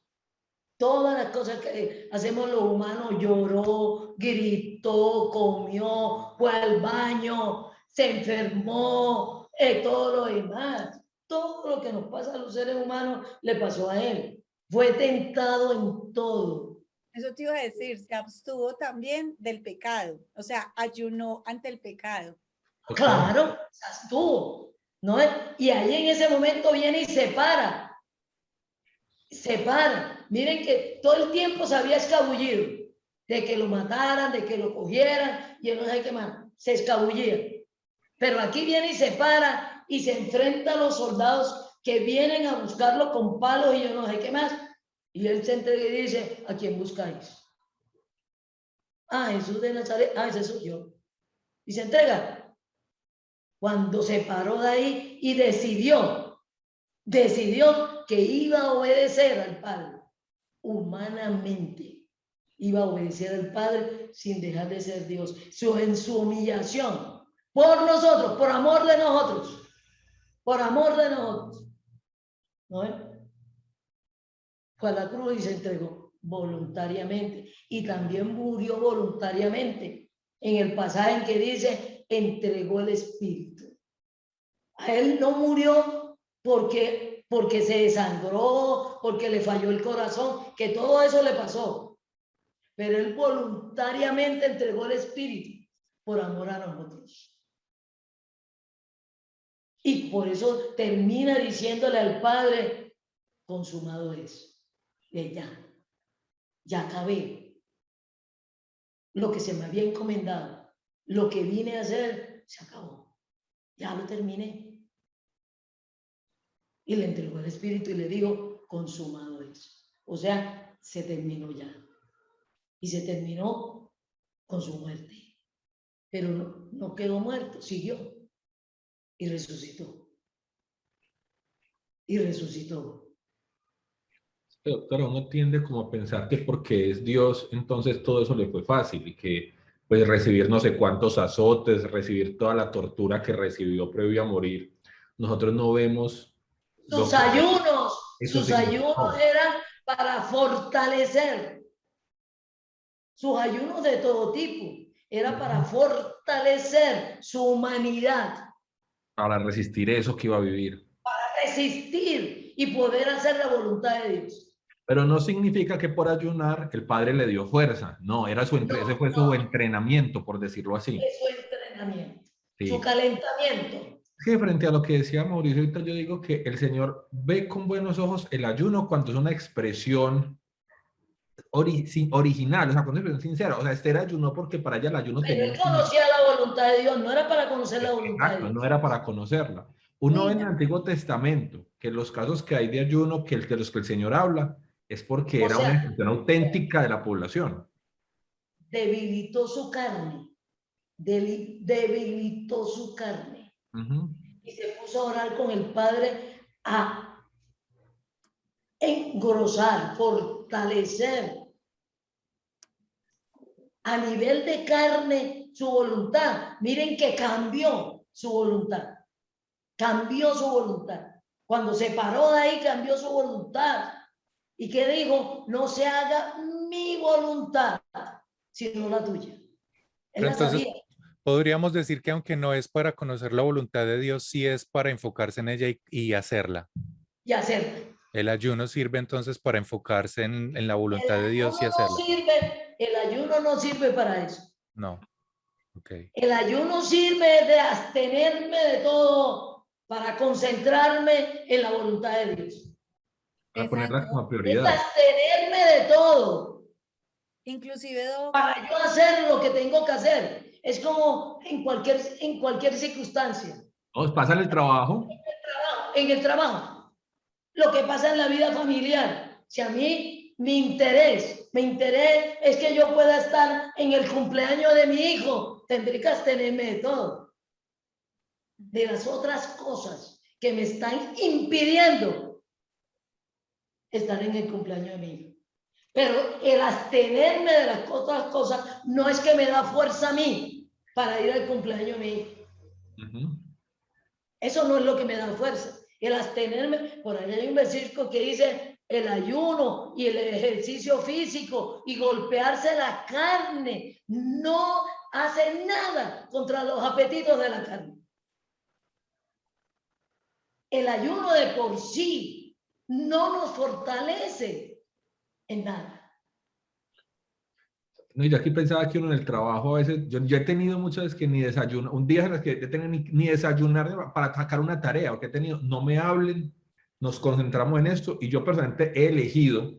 Todas las cosas que hacemos los humanos, lloró, gritó, comió, fue al baño, se enfermó, todo lo demás. Todo lo que nos pasa a los seres humanos le pasó a él. Fue tentado en todo. Eso te iba a decir, se abstuvo también del pecado, o sea, ayunó ante el pecado. Claro, se abstuvo, ¿no? Y ahí en ese momento viene y se para. Miren que todo el tiempo se había escabullido de que lo mataran, de que lo cogieran, y él no sabe qué más, se escabullía. Pero aquí viene y se para y se enfrenta a los soldados que vienen a buscarlo con palos y yo no sé qué más. Y él se entrega y dice, ¿a quién buscáis? Ah, Jesús de Nazaret. Ah, ese soy yo. Y se entrega. Cuando se paró de ahí y decidió que iba a obedecer al Padre, humanamente, iba a obedecer al Padre sin dejar de ser Dios. En su humillación, por nosotros, por amor de nosotros, ¿no? Fue a la cruz y se entregó voluntariamente y también murió voluntariamente en el pasaje en que dice entregó el espíritu. A él no murió porque se desangró, porque le falló el corazón, que todo eso le pasó, pero él voluntariamente entregó el espíritu por amor a nosotros. Y por eso termina diciéndole al Padre, consumado es. Ya acabé lo que se me había encomendado, lo que vine a hacer, se acabó, ya lo terminé. Y le entregó el espíritu y le digo, consumado es. O sea, se terminó ya. Y se terminó con su muerte. Pero no quedó muerto, siguió y resucitó. Y resucitó. Doctora, uno tiende como a pensar que porque es Dios, entonces todo eso le fue fácil y que pues recibir no sé cuántos azotes, recibir toda la tortura que recibió previo a morir, nosotros no vemos sus ayunos significó. eran para fortalecer. Sus ayunos de todo tipo era para fortalecer su humanidad. Para resistir eso que iba a vivir. Para resistir y poder hacer la voluntad de Dios. Pero no significa que por ayunar el Padre le dio fuerza. No, ese fue su entrenamiento, por decirlo así. Es su entrenamiento, Sí. su calentamiento. Sí, frente a lo que decía Mauricio, ahorita yo digo que el Señor ve con buenos ojos el ayuno cuando es una expresión original, o sea, cuando es una expresión sincera. O sea, Esther ayunó porque para ella el ayuno Pero tenía él conocía la voluntad de Dios, no era para conocer la voluntad Exacto, de Dios. no era para conocerla. Uno ve en el Antiguo Testamento que los casos que hay de ayuno, de los que el Señor habla, es porque era una expresión auténtica de la población. Debilitó su carne. Debilitó su carne. Y se puso a orar con el Padre a engrosar, fortalecer a nivel de carne su voluntad. Miren que cambió su voluntad. Cambió su voluntad. Cuando se paró de ahí, cambió su voluntad. ¿Y qué dijo? No se haga mi voluntad, sino la tuya. Él la Entonces, sabía. podríamos decir que aunque no es para conocer la voluntad de Dios, sí es para enfocarse en ella y hacerla. Y hacerla. El ayuno sirve entonces para enfocarse en la voluntad de Dios y hacerla. El ayuno no sirve para eso. No. Okay. El ayuno sirve de abstenerme de todo para concentrarme en la voluntad de Dios. Para ponerla como Es prioridad. abstenerme de todo. Inclusive, para yo hacer lo que tengo que hacer. Es como en cualquier circunstancia. Vamos, pasa el trabajo. En el trabajo. Lo que pasa en la vida familiar. Si a mí mi interés es que yo pueda estar en el cumpleaños de mi hijo, tendré que abstenerme de todo. De las otras cosas que me están impidiendo estar en el cumpleaños de mi hijo. Pero el abstenerme de las otras cosas no es que me da fuerza a mí para ir al cumpleaños de mi hijo. Eso no es lo que me da fuerza. El abstenerme, por ahí hay un versículo que dice el ayuno y el ejercicio físico y golpearse la carne no hace nada contra los apetitos de la carne. El ayuno de por sí no nos fortalece en nada. No, y yo aquí pensaba que uno en el trabajo a veces, yo he tenido muchas veces que ni desayuno, un día en los que he tenido ni desayunar para sacar una tarea, o que he tenido, no me hablen, nos concentramos en esto, y yo personalmente he elegido,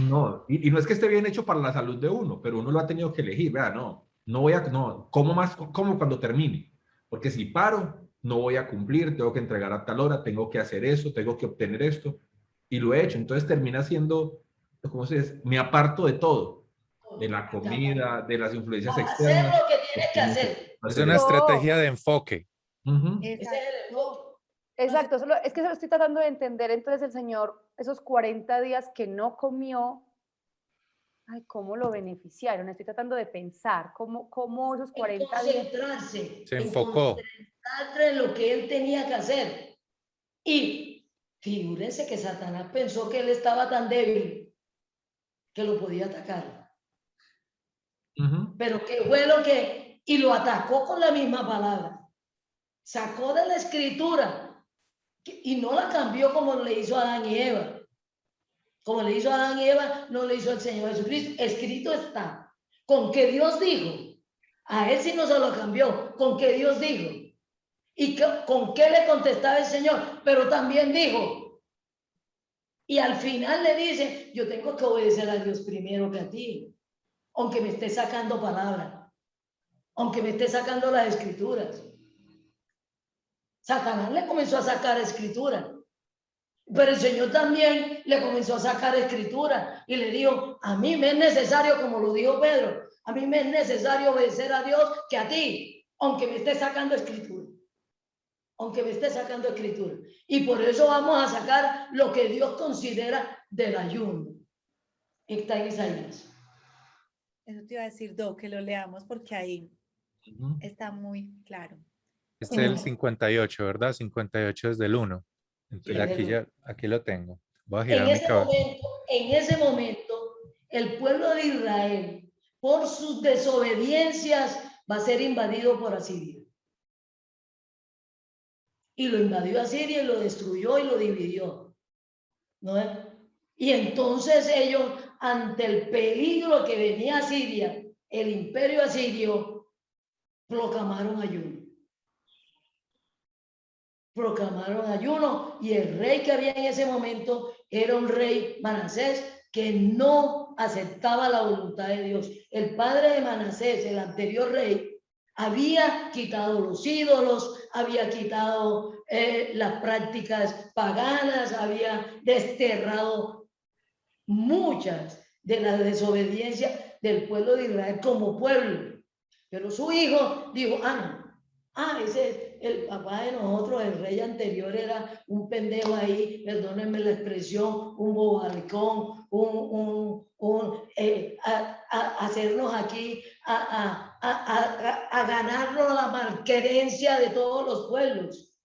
no, y no es que esté bien hecho para la salud de uno, pero uno lo ha tenido que elegir, vea, no voy a, no, como más, como cuando termine, porque si paro, no voy a cumplir, tengo que entregar a tal hora, tengo que hacer eso, tengo que obtener esto, y lo he hecho, entonces termina siendo, ¿cómo se dice? Me aparto de todo, de la comida, de las influencias Para hacer externas. lo que tienes que hacer. Es una No, estrategia de enfoque. Ujú. Ese es el enfoque. exacto, es que se lo estoy tratando de entender. Entonces el Señor, esos 40 días que no comió, ay, ¿cómo lo beneficiaron? Estoy tratando de pensar, ¿cómo esos En 40 días? concentrarse, Se en enfocó. concentrarse en lo que él tenía que hacer. Y figúrense que Satanás pensó que él estaba tan débil que lo podía atacar. Ujú. Pero ¿qué fue lo que? Y lo atacó con la misma palabra. Sacó de la escritura y no la cambió como le hizo a Adán y Eva. Como le hizo a Adán y Eva, no le hizo al Señor Jesucristo. Escrito está. Con que Dios dijo. A él sí no se lo cambió. Con que Dios dijo. ¿Y con qué le contestaba el Señor? Pero también dijo. Y al final le dice, yo tengo que obedecer a Dios primero que a ti. Aunque me esté sacando palabras. Aunque me esté sacando las escrituras. Satanás le comenzó a sacar escritura. Pero el Señor también le comenzó a sacar escritura y le dijo, a mí me es necesario, como lo dijo Pedro, a mí me es necesario obedecer a Dios que a ti, aunque me esté sacando escritura. Aunque me esté sacando escritura. Y por eso vamos a sacar lo que Dios considera del ayuno. Está en Isaías. Eso te iba a decir, Do, que lo leamos porque ahí Ujú. está muy claro. Este es el 58, ¿verdad? 58 es del 1. Entonces aquí lo tengo. Voy a girar mi cabeza. En ese momento, el pueblo de Israel, por sus desobediencias, va a ser invadido por Asiria. Y lo invadió Asiria y lo destruyó y lo dividió. ¿No? Y entonces ellos, ante el peligro que venía a Siria, el imperio asirio, proclamaron ayuno. Proclamaron ayuno y el rey que había en ese momento era un rey Manasés que no aceptaba la voluntad de Dios. El padre de Manasés, el anterior rey, había quitado los ídolos, había quitado las prácticas paganas, había desterrado muchas de las desobediencias del pueblo de Israel como pueblo. Pero su hijo dijo, ese el papá de nosotros, el rey anterior, era un pendejo ahí, perdónenme la expresión, un bobalicón, hacernos aquí, a ganarnos la malquerencia de todos los pueblos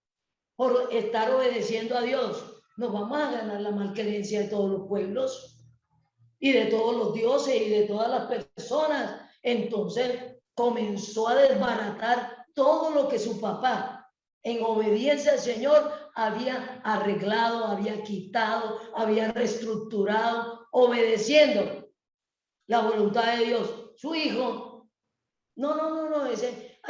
por estar obedeciendo a Dios. Nos vamos a ganar la malquerencia de todos los pueblos y de todos los dioses y de todas las personas. Entonces comenzó a desbaratar todo lo que su papá, en obediencia al Señor, había arreglado, había quitado, había reestructurado, obedeciendo la voluntad de Dios. Su hijo,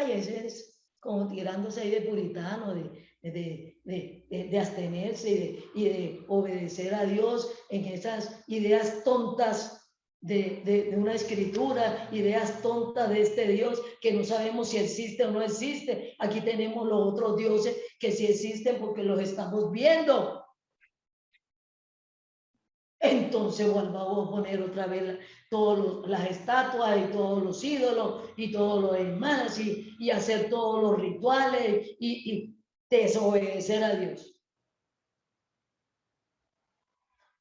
ese es como tirándose ahí de puritano, de abstenerse y de obedecer a Dios en esas ideas tontas de una escritura, ideas tontas de este Dios que no sabemos si existe o no existe. Aquí tenemos los otros dioses que sí existen porque los estamos viendo. Entonces volvamos a poner otra vez todas las estatuas y todos los ídolos y todo lo demás y hacer todos los rituales y desobedecer a Dios.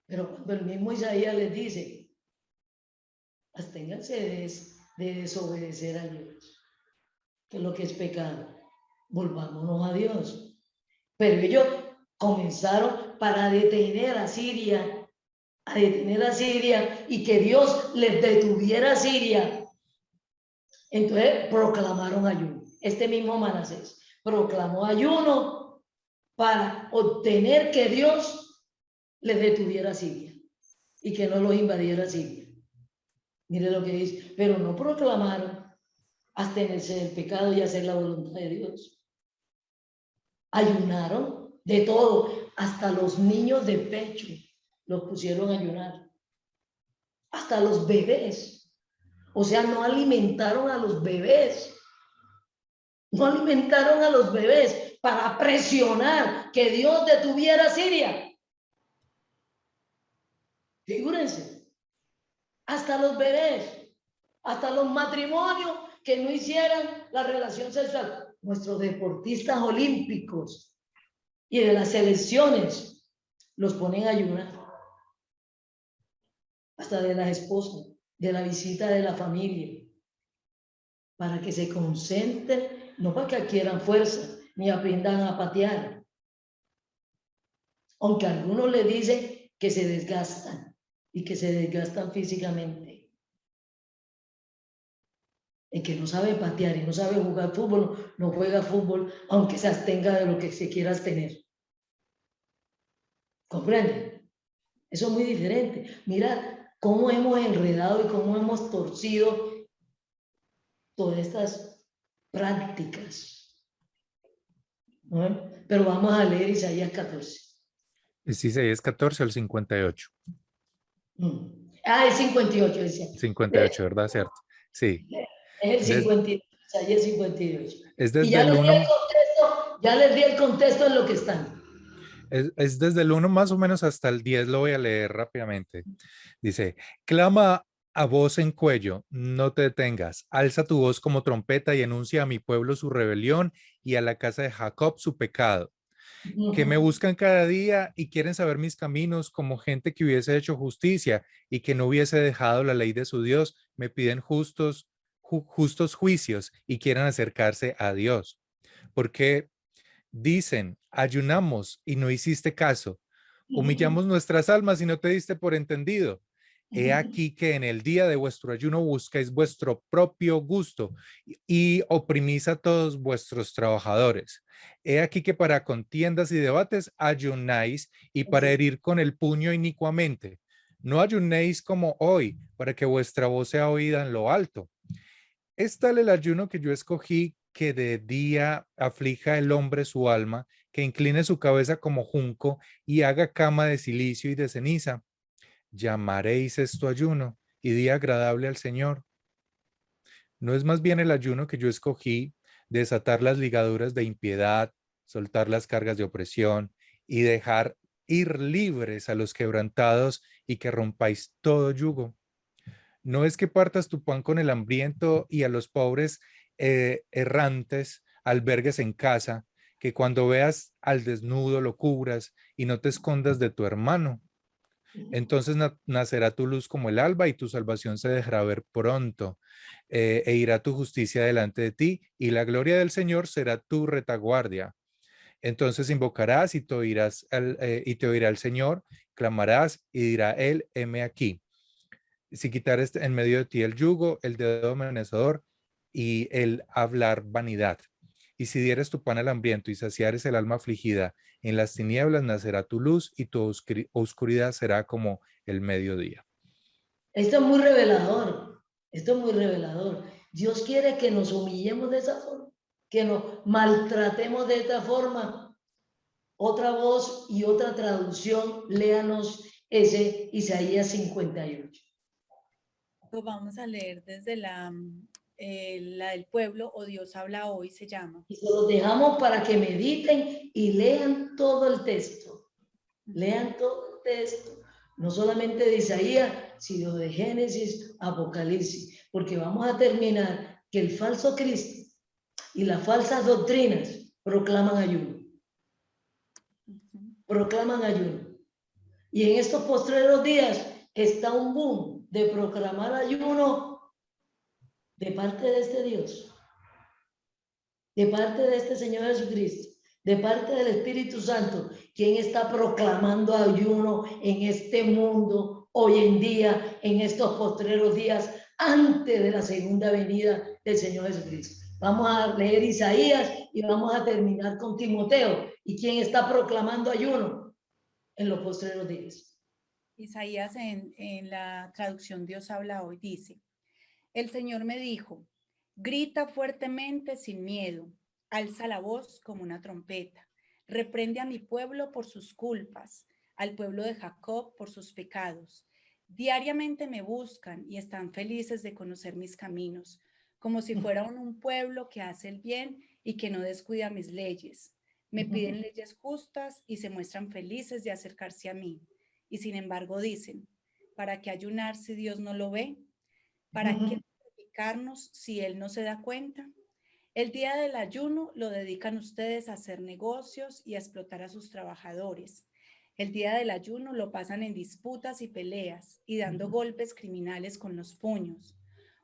Pero cuando el mismo Isaías les dice, absténganse de desobedecer a Dios, que es lo que es pecado, volvámonos a Dios. Pero ellos comenzaron para detener a Siria y que Dios les detuviera a Siria. Entonces proclamaron ayuno. Este mismo Manasés proclamó ayuno para obtener que Dios les detuviera a Siria y que no los invadiera Siria. Mire lo que dice, pero no proclamaron abstenerse del pecado y hacer la voluntad de Dios. Ayunaron de todo, hasta los niños de pecho los pusieron a ayunar, hasta los bebés. O sea, no alimentaron a los bebés. No alimentaron a los bebés para presionar que Dios detuviera a Siria. Figúrense, hasta los bebés, hasta los matrimonios que no hicieran la relación sexual. Nuestros deportistas olímpicos y de las selecciones los ponen a ayunar. Hasta de las esposas, de la visita de la familia, para que se concentren, no para que adquieran fuerza, ni aprendan a patear. Aunque algunos le dicen que se desgastan y que se desgastan físicamente. El que no sabe patear y no sabe jugar fútbol, no juega fútbol, aunque se abstenga de lo que se quiera abstener. ¿Comprenden? Eso es muy diferente. Mirad cómo hemos enredado y cómo hemos torcido todas estas prácticas. ¿No? Pero vamos a leer Isaías 14. Es Isaías 14 al 58. Ah, el 58, decía. 58, ¿verdad? Cierto. Sí. Es el 52, Isaías 58. Es Y desde ya el les di 1. el contexto, ya les di el contexto en lo que están. Es desde el 1 más o menos hasta el 10, lo voy a leer rápidamente. Dice, clama a voz en cuello, no te detengas, alza tu voz como trompeta y anuncia a mi pueblo su rebelión y a la casa de Jacob su pecado. Que me buscan cada día y quieren saber mis caminos como gente que hubiese hecho justicia y que no hubiese dejado la ley de su Dios, me piden justos juicios y quieren acercarse a Dios. Porque dicen, ayunamos y no hiciste caso, humillamos nuestras almas y no te diste por entendido. He aquí que en el día de vuestro ayuno buscáis vuestro propio gusto y oprimís a todos vuestros trabajadores. He aquí que para contiendas y debates ayunáis y para herir con el puño inicuamente. No ayunéis como hoy, para que vuestra voz sea oída en lo alto. Es tal el ayuno que yo escogí, que de día aflija el hombre su alma, que incline su cabeza como junco y haga cama de silicio y de ceniza. Llamaréis esto ayuno y día agradable al Señor. ¿No es más bien el ayuno que yo escogí, desatar las ligaduras de impiedad, soltar las cargas de opresión y dejar ir libres a los quebrantados y que rompáis todo yugo? No es que partas tu pan con el hambriento y a los pobres errantes albergues en casa, que cuando veas al desnudo lo cubras y no te escondas de tu hermano. Entonces nacerá tu luz como el alba y tu salvación se dejará ver pronto, e irá tu justicia delante de ti y la gloria del Señor será tu retaguardia. Entonces invocarás y te oirá el Señor, clamarás y dirá él, heme aquí. Si quitares en medio de ti el yugo, el dedo amenazador y el hablar vanidad. Y si dieres tu pan al hambriento y saciares el alma afligida, en las tinieblas nacerá tu luz y tu oscuridad será como el mediodía. Esto es muy revelador. Esto es muy revelador. Dios quiere que nos humillemos de esa forma, que nos maltratemos de esta forma. Otra voz y otra traducción, léanos ese Isaías 58. Pues vamos a leer desde la del pueblo, o Dios habla hoy, se llama. Y se los dejamos para que mediten y lean todo el texto. Lean todo el texto. No solamente de Isaías, sino de Génesis, Apocalipsis. Porque vamos a terminar que el falso Cristo y las falsas doctrinas proclaman ayuno. Proclaman ayuno. Y en estos postreros días está un boom de proclamar ayuno de parte de este Dios, de parte de este Señor Jesucristo, de parte del Espíritu Santo, quien está proclamando ayuno en este mundo hoy en día, en estos postreros días, antes de la segunda venida del Señor Jesucristo. Vamos a leer Isaías y vamos a terminar con Timoteo. ¿Y quién está proclamando ayuno en los postreros días? Isaías en la traducción Dios habla hoy dice, el Señor me dijo, grita fuertemente sin miedo, alza la voz como una trompeta, reprende a mi pueblo por sus culpas, al pueblo de Jacob por sus pecados. Diariamente me buscan y están felices de conocer mis caminos, como si fuera un pueblo que hace el bien y que no descuida mis leyes. Me piden leyes justas y se muestran felices de acercarse a mí. Y sin embargo dicen, ¿para qué ayunar si Dios no lo ve? ¿Para qué sacrificarnos si Él no se da cuenta? El día del ayuno lo dedican ustedes a hacer negocios y a explotar a sus trabajadores. El día del ayuno lo pasan en disputas y peleas y dando golpes criminales con los puños.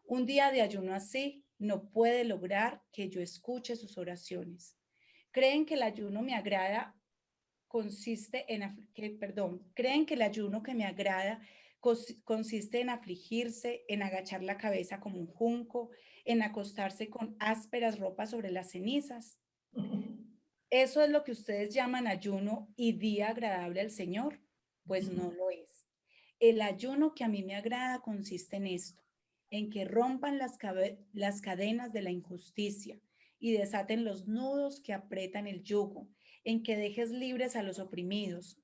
Un día de ayuno así no puede lograr que yo escuche sus oraciones. Creen que el ayuno me agrada creen que el ayuno que me agrada consiste en afligirse, en agachar la cabeza como un junco, en acostarse con ásperas ropas sobre las cenizas. ¿Eso es lo que ustedes llaman ayuno y día agradable al Señor? Pues no lo es. El ayuno que a mí me agrada consiste en esto, en que rompan las cadenas de la injusticia y desaten los nudos que apretan el yugo, en que dejes libres a los oprimidos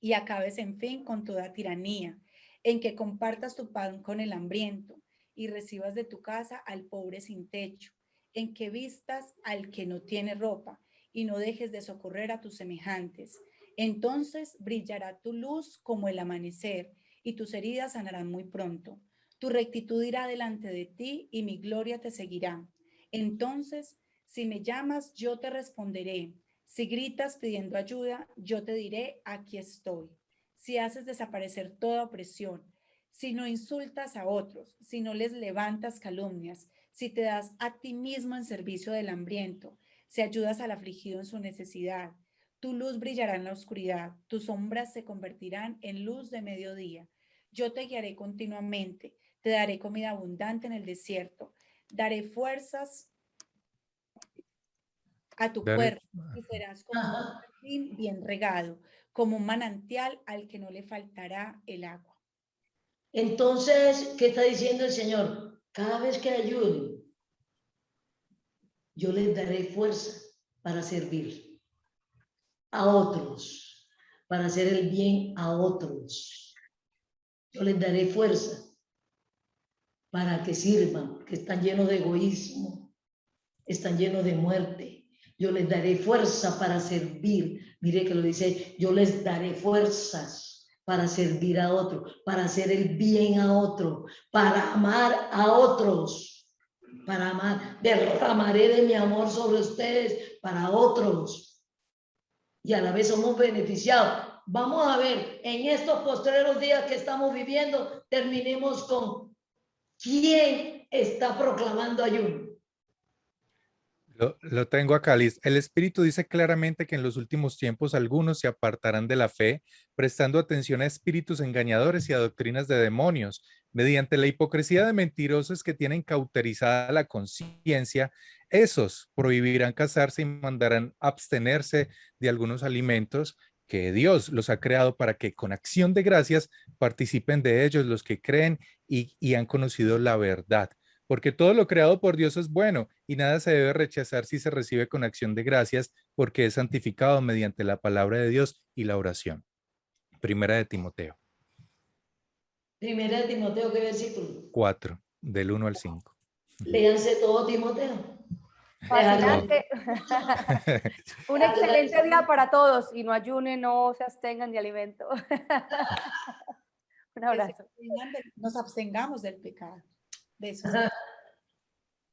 y acabes en fin con toda tiranía, en que compartas tu pan con el hambriento y recibas de tu casa al pobre sin techo, en que vistas al que no tiene ropa y no dejes de socorrer a tus semejantes. Entonces brillará tu luz como el amanecer y tus heridas sanarán muy pronto. Tu rectitud irá delante de ti y mi gloria te seguirá. Entonces, si me llamas, yo te responderé. Si gritas pidiendo ayuda, yo te diré, aquí estoy. Si haces desaparecer toda opresión, si no insultas a otros, si no les levantas calumnias, si te das a ti mismo en servicio del hambriento, si ayudas al afligido en su necesidad, tu luz brillará en la oscuridad, tus sombras se convertirán en luz de mediodía. Yo te guiaré continuamente, te daré comida abundante en el desierto, daré fuerzas a tu cuerpo y serás como un jardín bien regado, como un manantial al que no le faltará el agua. Entonces, ¿qué está diciendo el Señor? Cada vez que ayuden, yo les daré fuerza para servir a otros, para hacer el bien a otros. Yo les daré fuerza para que sirvan, que están llenos de egoísmo, están llenos de muerte. Yo les daré fuerza para servir. Mire que lo dice, yo les daré fuerzas para servir a otros, para hacer el bien a otros, para amar a otros, para amar. Derramaré de mi amor sobre ustedes para otros. Y a la vez somos beneficiados. Vamos a ver, en estos postreros días que estamos viviendo, terminemos con ¿quién está proclamando ayuno? Lo tengo acá, Liz. El Espíritu dice claramente que en los últimos tiempos algunos se apartarán de la fe, prestando atención a espíritus engañadores y a doctrinas de demonios. Mediante la hipocresía de mentirosos que tienen cauterizada la conciencia, esos prohibirán casarse y mandarán abstenerse de algunos alimentos que Dios los ha creado para que con acción de gracias participen de ellos los que creen y han conocido la verdad. Porque todo lo creado por Dios es bueno y nada se debe rechazar si se recibe con acción de gracias, porque es santificado mediante la palabra de Dios y la oración. Primera de Timoteo. Primera de Timoteo, ¿qué versículo? 4, del 1 al 5. Léanse todo Timoteo. Fascinante. Un excelente día para todos y no ayunen, no se abstengan de alimento. Un abrazo. Nos abstengamos del pecado. Besos.